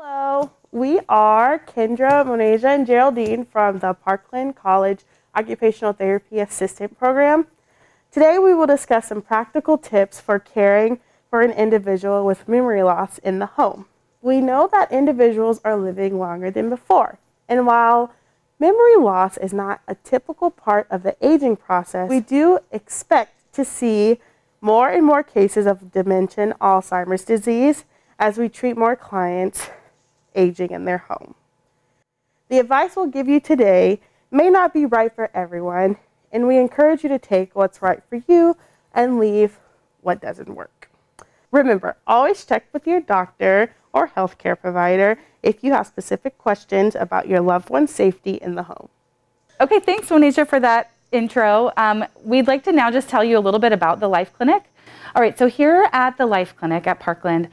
Hello, we are Kendra, Monasia, and Geraldine from the Parkland College Occupational Therapy Assistant Program. Today we will discuss some practical tips for caring for an individual with memory loss in the home. We know that individuals are living longer than before, and while memory loss is not a typical part of the aging process, we do expect to see more and more cases of dementia and Alzheimer's disease as we treat more clients aging in their home. The advice we'll give you today may not be right for everyone, and we encourage you to take what's right for you and leave what doesn't work. Remember, always check with your doctor or healthcare provider if you have specific questions about your loved one's safety in the home. Okay, thanks, Monasia, for that intro. We'd like to now just tell you a little bit about the Life Clinic. All right, so here at the Life Clinic at Parkland,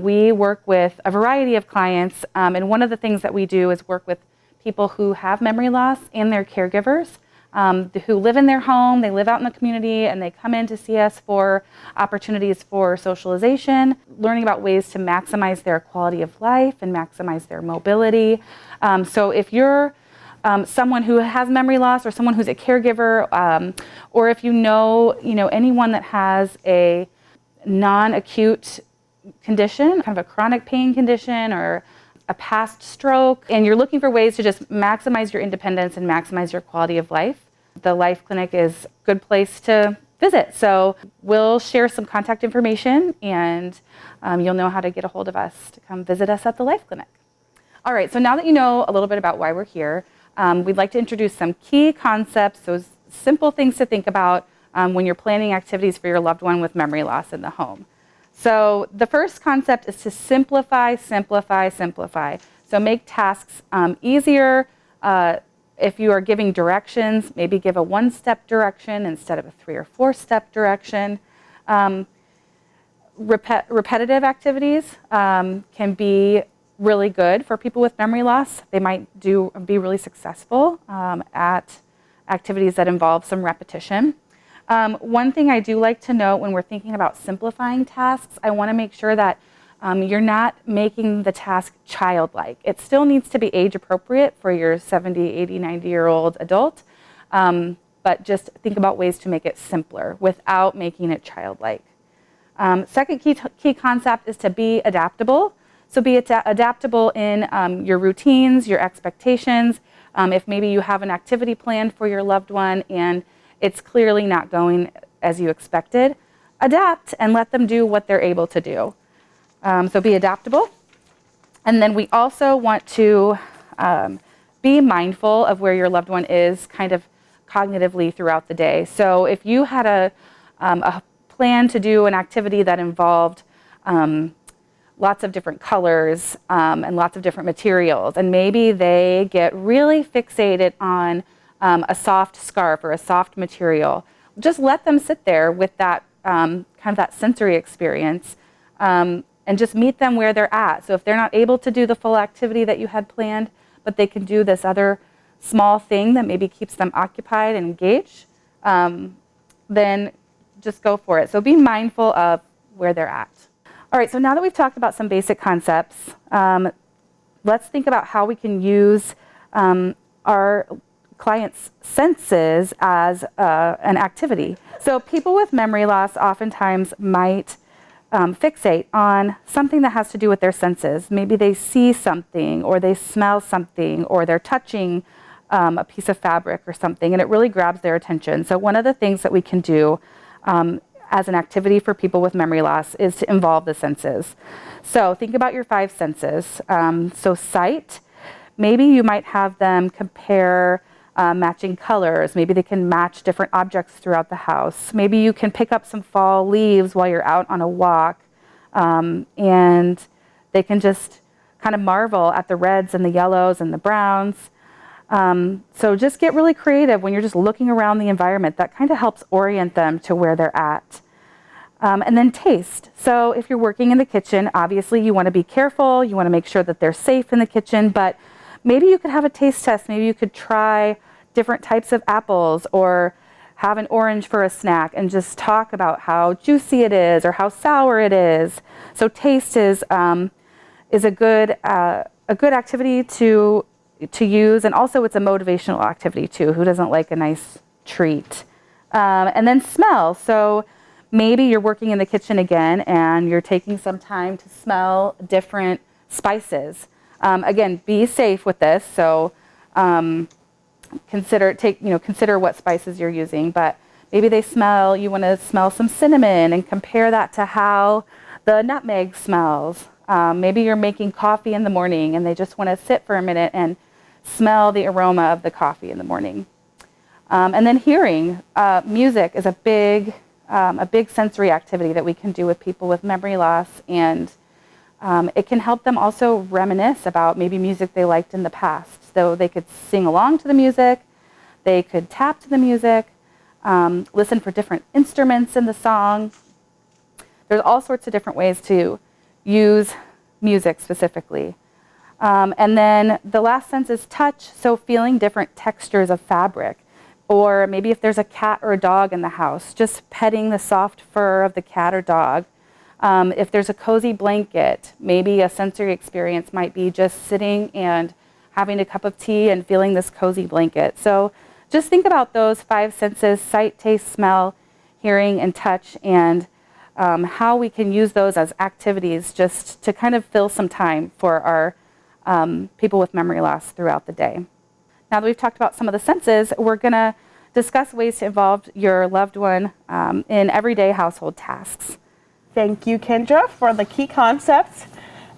we work with a variety of clients, and one of the things that we do is work with people who have memory loss and their caregivers, who live in their home, they live out in the community, and they come in to see us for opportunities for socialization, learning about ways to maximize their quality of life and maximize their mobility. So if you're someone who has memory loss or someone who's a caregiver, or if you know anyone that has a non-acute condition, kind of a chronic pain condition or a past stroke, and you're looking for ways to just maximize your independence and maximize your quality of life, the Life Clinic is a good place to visit. So we'll share some contact information, and you'll know how to get a hold of us to come visit us at the Life Clinic. All right, so now that you know a little bit about why we're here, we'd like to introduce some key concepts, those simple things to think about when you're planning activities for your loved one with memory loss in the home. So the first concept is to simplify, simplify, simplify. So make tasks easier. If you are giving directions, maybe give a one-step direction instead of a 3 or 4-step direction. Repetitive activities can be really good for people with memory loss. They might be really successful at activities that involve some repetition. One thing I do like to note when we're thinking about simplifying tasks, I want to make sure that you're not making the task childlike. It still needs to be age appropriate for your 70, 80, 90-year-old adult, but just think about ways to make it simpler without making it childlike. Second key concept is to be adaptable. So be adaptable in your routines, your expectations. If maybe you have an activity planned for your loved one and it's clearly not going as you expected, adapt and let them do what they're able to do. So be adaptable. And then we also want to be mindful of where your loved one is kind of cognitively throughout the day. So if you had a plan to do an activity that involved lots of different colors and lots of different materials, and maybe they get really fixated on a soft scarf or a soft material, just let them sit there with that kind of that sensory experience and just meet them where they're at. So if they're not able to do the full activity that you had planned, but they can do this other small thing that maybe keeps them occupied and engaged, then just go for it. So be mindful of where they're at. All right, so now that we've talked about some basic concepts, let's think about how we can use our clients' senses as an activity. So people with memory loss oftentimes might fixate on something that has to do with their senses. Maybe they see something, or they smell something, or they're touching a piece of fabric or something, and it really grabs their attention. So one of the things that we can do as an activity for people with memory loss is to involve the senses. So think about your 5 senses. So sight, maybe you might have them compare matching colors. Maybe they can match different objects throughout the house. Maybe you can pick up some fall leaves while you're out on a walk, and they can just kind of marvel at the reds and the yellows and the browns. So just get really creative when you're just looking around the environment. That kind of helps orient them to where they're at. And then taste. So if you're working in the kitchen, obviously you want to be careful. You want to make sure that they're safe in the kitchen, but maybe you could have a taste test. Maybe you could try different types of apples or have an orange for a snack and just talk about how juicy it is or how sour it is. So taste is is a good activity to use, and also it's a motivational activity too. Who doesn't like a nice treat? And then smell. So maybe you're working in the kitchen again and you're taking some time to smell different spices. Again, be safe with this. So consider what spices you're using, but maybe you want to smell some cinnamon and compare that to how the nutmeg smells. Maybe you're making coffee in the morning and they just want to sit for a minute and smell the aroma of the coffee in the morning. And then hearing. Music is a big sensory activity that we can do with people with memory loss, and it can help them also reminisce about maybe music they liked in the past. So they could sing along to the music, they could tap to the music, listen for different instruments in the song. There's all sorts of different ways to use music specifically. And then the last sense is touch, so feeling different textures of fabric. Or maybe if there's a cat or a dog in the house, just petting the soft fur of the cat or dog. If there's a cozy blanket, maybe a sensory experience might be just sitting and having a cup of tea and feeling this cozy blanket. So just think about those 5 senses: sight, taste, smell, hearing, and touch, and how we can use those as activities just to kind of fill some time for our people with memory loss throughout the day. Now that we've talked about some of the senses, we're going to discuss ways to involve your loved one in everyday household tasks. Thank you, Kendra, for the key concepts.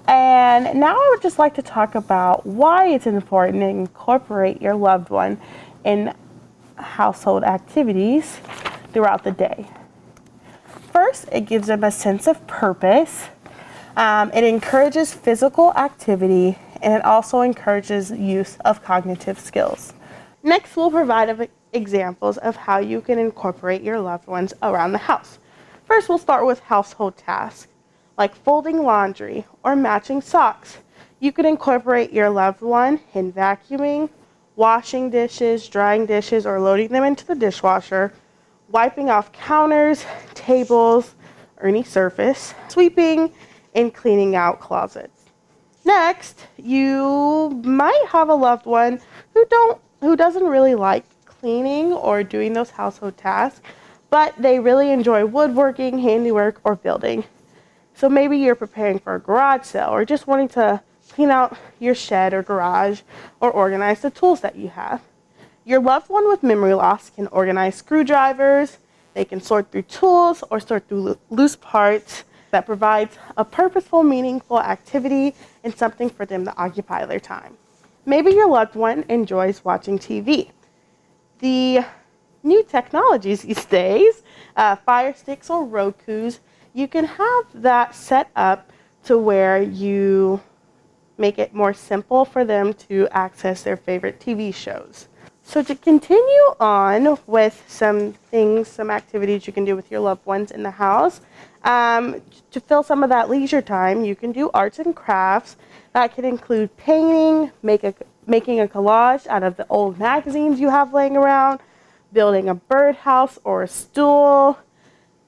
And now I would just like to talk about why it's important to incorporate your loved one in household activities throughout the day. First, it gives them a sense of purpose. It encourages physical activity, and it also encourages use of cognitive skills. Next, we'll provide examples of how you can incorporate your loved ones around the house. First, we'll start with household tasks, like folding laundry or matching socks. You can incorporate your loved one in vacuuming, washing dishes, drying dishes, or loading them into the dishwasher, wiping off counters, tables, or any surface, sweeping, and cleaning out closets. Next, you might have a loved one who doesn't really like cleaning or doing those household tasks, but they really enjoy woodworking, handiwork, or building. So maybe you're preparing for a garage sale or just wanting to clean out your shed or garage or organize the tools that you have. Your loved one with memory loss can organize screwdrivers, they can sort through tools or sort through loose parts. That provides a purposeful, meaningful activity and something for them to occupy their time. Maybe your loved one enjoys watching TV. The new technologies these days, Fire Sticks or Rokus, you can have that set up to where you make it more simple for them to access their favorite TV shows. So to continue on with some activities you can do with your loved ones in the house, to fill some of that leisure time, you can do arts and crafts. That can include painting, making a collage out of the old magazines you have laying around, building a birdhouse or a stool,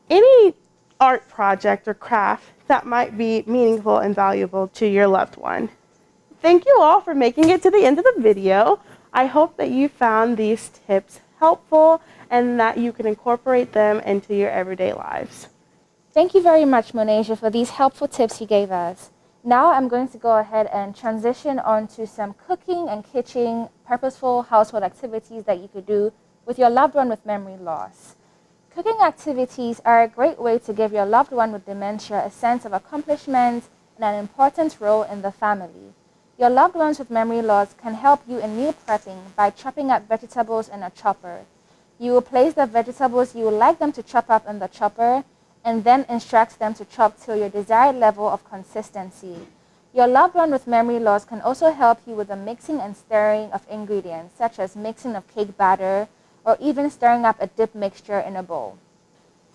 any art project or craft that might be meaningful and valuable to your loved one. Thank you all for making it to the end of the video. I hope that you found these tips helpful and that you can incorporate them into your everyday lives. Thank you very much, Monasia, for these helpful tips you gave us. Now I'm going to go ahead and transition on to some cooking and kitchen purposeful household activities that you could do with your loved one with memory loss. Cooking activities are a great way to give your loved one with dementia a sense of accomplishment and an important role in the family. Your loved ones with memory loss can help you in meal prepping by chopping up vegetables in a chopper. You will place the vegetables you would like them to chop up in the chopper and then instruct them to chop till your desired level of consistency. Your loved one with memory loss can also help you with the mixing and stirring of ingredients, such as mixing of cake batter or even stirring up a dip mixture in a bowl.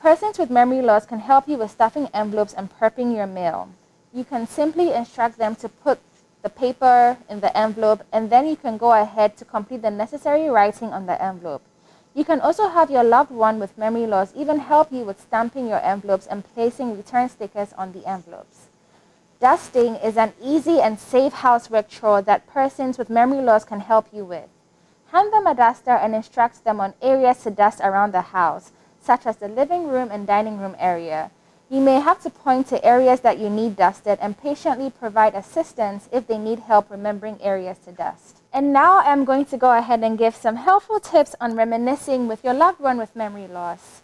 Persons with memory loss can help you with stuffing envelopes and prepping your meal. You can simply instruct them to put the paper in the envelope, and then you can go ahead to complete the necessary writing on the envelope. You can also have your loved one with memory loss even help you with stamping your envelopes and placing return stickers on the envelopes. Dusting is an easy and safe housework chore that persons with memory loss can help you with. Hand them a duster and instruct them on areas to dust around the house, such as the living room and dining room area. You may have to point to areas that you need dusted and patiently provide assistance if they need help remembering areas to dust. And now I'm going to go ahead and give some helpful tips on reminiscing with your loved one with memory loss.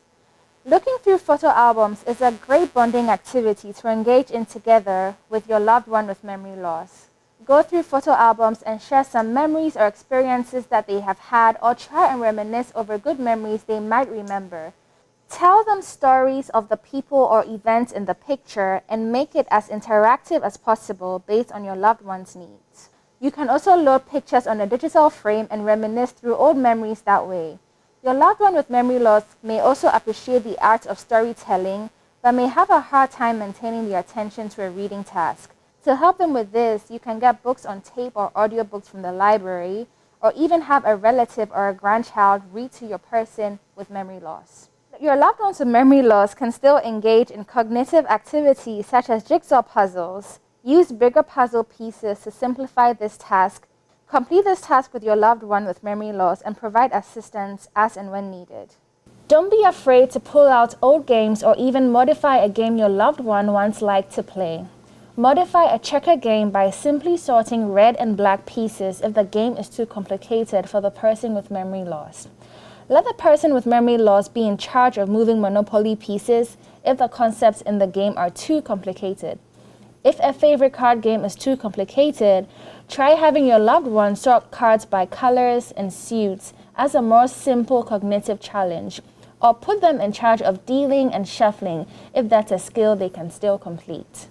Looking through photo albums is a great bonding activity to engage in together with your loved one with memory loss. Go through photo albums and share some memories or experiences that they have had, or try and reminisce over good memories they might remember. Tell them stories of the people or events in the picture and make it as interactive as possible based on your loved one's needs. You can also load pictures on a digital frame and reminisce through old memories that way. Your loved one with memory loss may also appreciate the art of storytelling, but may have a hard time maintaining their attention to a reading task. To help them with this, you can get books on tape or audiobooks from the library, or even have a relative or a grandchild read to your person with memory loss. Your loved ones with memory loss can still engage in cognitive activities such as jigsaw puzzles. Use bigger puzzle pieces to simplify this task. Complete this task with your loved one with memory loss and provide assistance as and when needed. Don't be afraid to pull out old games or even modify a game your loved one once liked to play. Modify a checker game by simply sorting red and black pieces if the game is too complicated for the person with memory loss. Let the person with memory loss be in charge of moving Monopoly pieces if the concepts in the game are too complicated. If a favorite card game is too complicated, try having your loved one sort cards by colors and suits as a more simple cognitive challenge, or put them in charge of dealing and shuffling if that's a skill they can still complete.